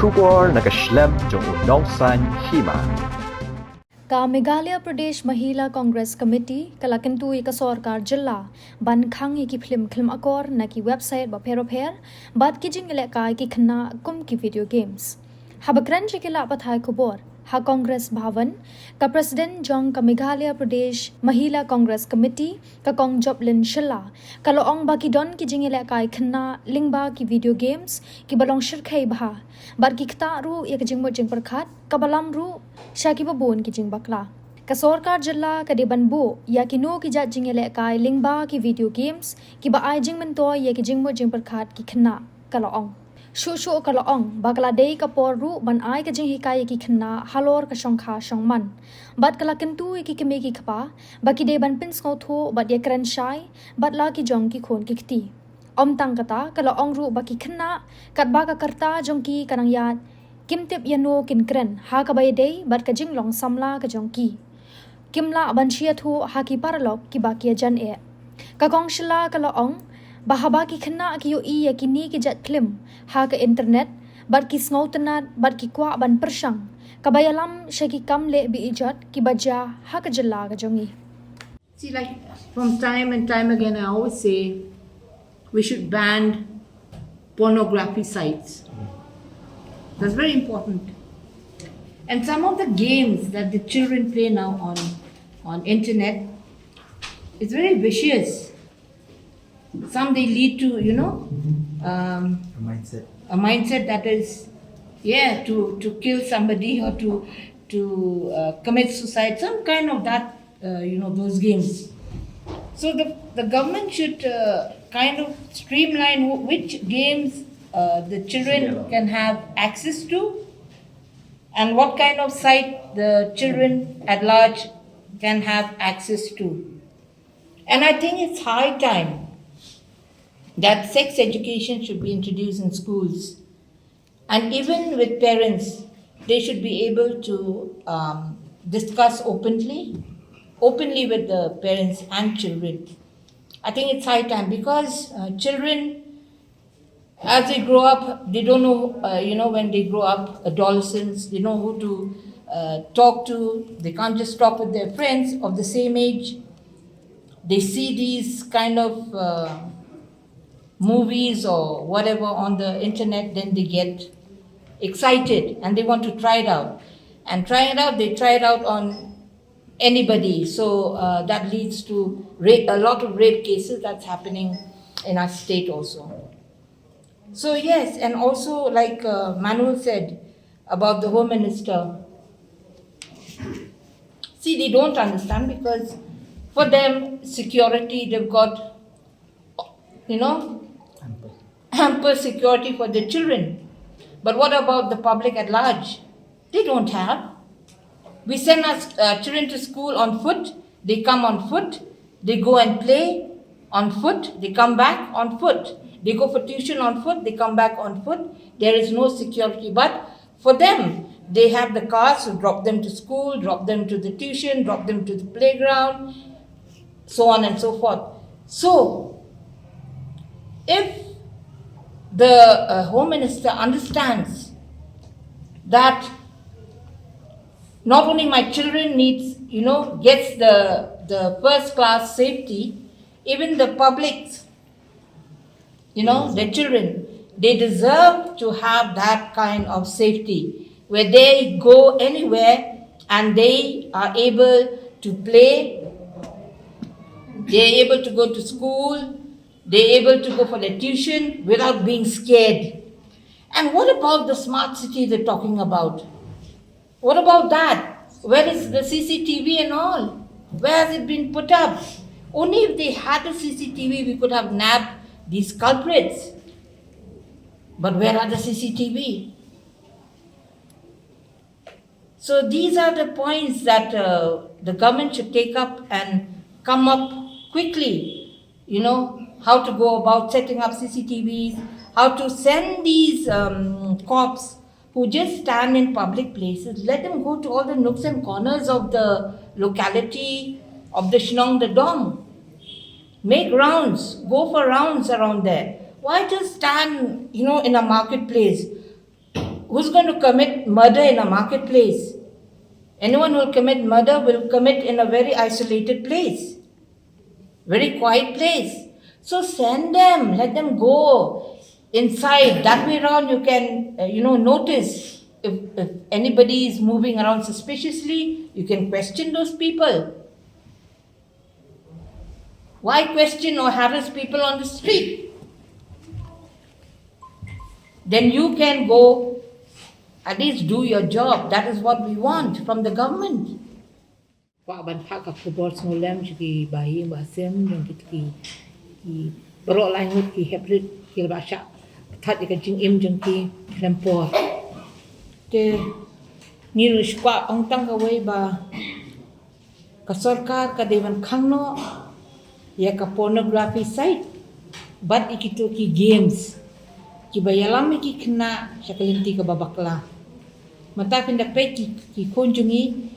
Shukor na Khlem jong unong san Hima. Ka Meghalaya Pradesh Mahila Congress Committee kala Kyntu ka Sorkar Jylla ban Khang ki Phlim Akor na ki website ba pher bad ki jing ele ka ki khna kum ki video games habakran je kila pathai khobor ha Congress Bhavan ka President Jong ka Meghalaya Pradesh Mahila Congress Committee ka Kong Joplin Shilla ka loong ba ki don ki jing ele ka khna lingba ki video games ki balong shirkhai bha bar ki khta ru ek jing mo jing parkhat ka balam ru Shaki babon ki jing bakla. Ka Sorkar Jylla ka deban bo ya ki no ki jat jing ele kai lingba ki video games ki ba ai jing mento ya ki jing mo jing perkhat ki khna ka laong. Shu ka laong bakla dei ka por ru ban ai ka jing hikai ki khna halor ka shongkha shongman. Bat kala Kyntu ki keme ki khapa ba ki deban pin sko tho bat ye kran shai bat la ki jong ki khon ki khti. Om tang kata ka laong ru ba ki khna kat ba ka karta jong ki kanang yat Kim tip yano kin kren ha ka bay day bat ka jing long samla ka jong ki kimla ban shia thu ha ki paralok ki ba ki jan e ka kong shila ka laong bahaba ki khna ki yo I ya ki ni ki jat Khlim ha ka internet bat ki snautanat bat ki kwa ban pershang ka bayalam shaki kam le bi ijat ki baja ha ka Jylla ka jongi. See, like from time and time again, I always say we should ban pornography sites. That's very important. And some of the games that the children play now on internet, it's very vicious. Some they lead to, a mindset that is, to kill somebody or to commit suicide, some kind of that, those games. So the government should kind of streamline which games the children can have access to and what kind of site the children at large can have access to. And I think it's high time that sex education should be introduced in schools. And even with parents, they should be able to discuss openly with the parents and children. I think it's high time because children, as they grow up, they don't know, when they grow up, adolescents, they know who to talk to. They can't just talk with their friends of the same age. They see these kind of movies or whatever on the internet, then they get excited and they want to try it out. And they try it out on anybody. So that leads to a lot of rape cases that's happening in our state also. So yes, and also like Manuel said about the Home Minister, see, they don't understand because for them, security, they've got, ample security for their children. But what about the public at large? They don't have. We send our children to school on foot, they come on foot, they go and play on foot, they come back on foot. They go for tuition on foot, they come back on foot. There is no security. But for them, they have the cars to drop them to school, drop them to the tuition, drop them to the playground, so on and so forth. So, if the Home Minister understands that not only my children needs, gets the first class safety, even the public, the children, they deserve to have that kind of safety where they go anywhere and they are able to play, they're able to go to school, they're able to go for their tuition without being scared. And what about the smart city they're talking about? What about that? Where is the CCTV and all? Where has it been put up? Only if they had a CCTV, we could have nabbed these culprits. But where are the CCTV? So these are the points that the government should take up and come up quickly. How to go about setting up CCTVs, how to send these cops who just stand in public places, let them go to all the nooks and corners of the locality of the Shnong the Dong. Make rounds, go for rounds around there. Why just stand, in a marketplace? who's going to commit murder in a marketplace? Anyone who will commit murder will commit in a very isolated place, very quiet place. So send them, let them go inside. That way around you can, notice if anybody is moving around suspiciously, you can question those people. Why question or harass people on the street? Then you can go, at least do your job. That is what we want from the government. Pak ban pak ka kubor snolem ki bayi basem yang ki berok lain ki hebrid ki basha that ka jing im jeng ki klempor. Te ni rushwa ong tang ka wei ba ka Sorkar ka dewan Khang no ya ka pornography site bat ikitu ki games ki bayalam ki kena sakalinti ka babakla mata pindak pe ki kunjungi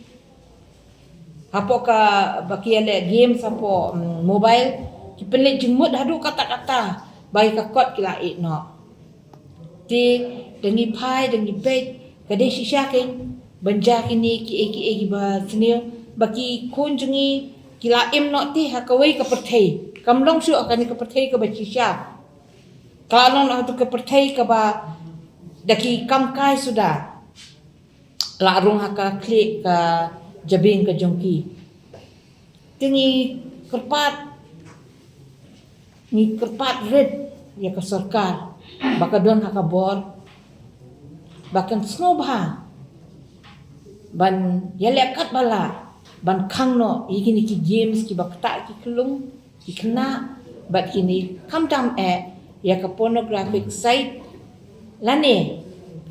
hapo ka bakiale games hapo mobile ki pelik jemut hadu kata-kata bai ka kot ki lai no ti dengi pai dengi pe kade shisha ke banja kini ki ba senil baki kunjungi ki laim no ti hakawai ka perthai kamlong su akan ka perthai ka bachisha kalau nak tu ke perthai ka ba daki kamkai sudah larung haka klik ka jabing ka jongki tingi kerpat red ya ka Sorkar baka don haka bor bahkan snobha ban yalekat bala ban Khang no igini ki games ki bakta ki kelung ki kena bat kini kamtam ya ka pornographic site lane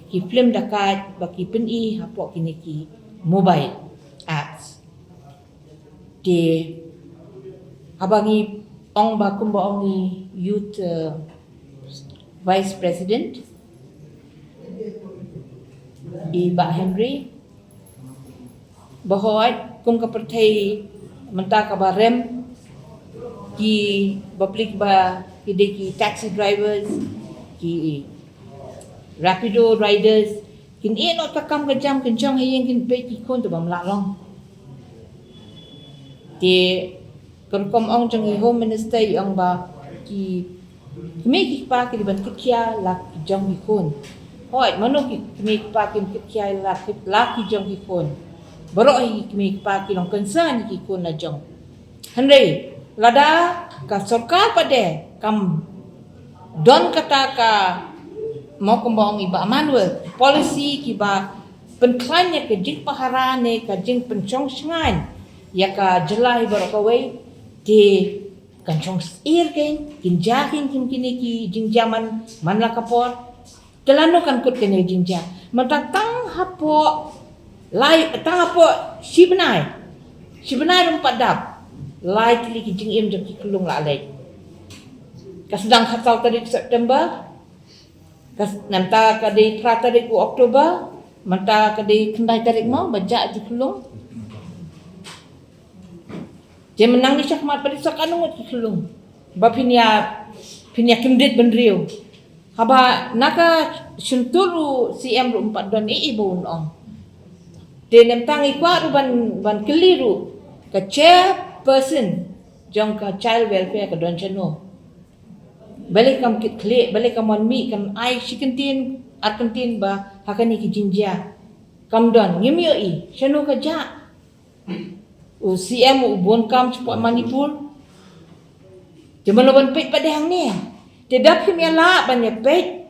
ki Phlim dakat baki Pyni hapo kini ki mobile apps di abangi ong bakum ba ongi youth vice president Iba Henry bahwa kung kapertai menta ka barem ki bablik ba ki taxi drivers ki rapido riders kin no takam ka jam kin jong hayeng kin pe ki kon to bam la long ti kom ong jong home minister yang ba ki me ki pa ki ban kya la ki jong ki kon hoi mano ki me ki pa ki kya la ki jong ki kon baro hi ki me ki pa ki long concern ki kon na jong hanre lada ka Sorkar pade kam don kata ka mau kembang iba manual policy ki ba penklanya ke jing paharane ka jing pencong sengan ya ka Jylla iba kawai di kancong ir ken kinjahin kini ki jing zaman manla kapor telano kan kut kene jingja matatang hapo lai tang hapo sibnai rumpat dap lai tili ki jing im jeng ki kelung la lai kasedang khatau tarik September kas nanta kadi 3 tarik Oktober manta kadi kendai tarik mau bajak di kelung je menang ni syakmat pada sakanung ki kelung ba pinya kimdit bendriu haba naka syunturu CM ru 4 don ibu ong de nemtang ikwa ru ban keliru ka chairperson jong ka child welfare ka don chano balik kam kit kle balik kam mi kam ai shikentin arkentin ba hakani ki jinja kam don ngimyo i chano ka ja u CM u bon kam cepat Manipur jaman ban pet padang ni tidak kimia banyak pet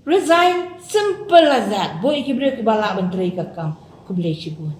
resign simple as that boy ki bre ku bala ban trai ka kam ku ble shibun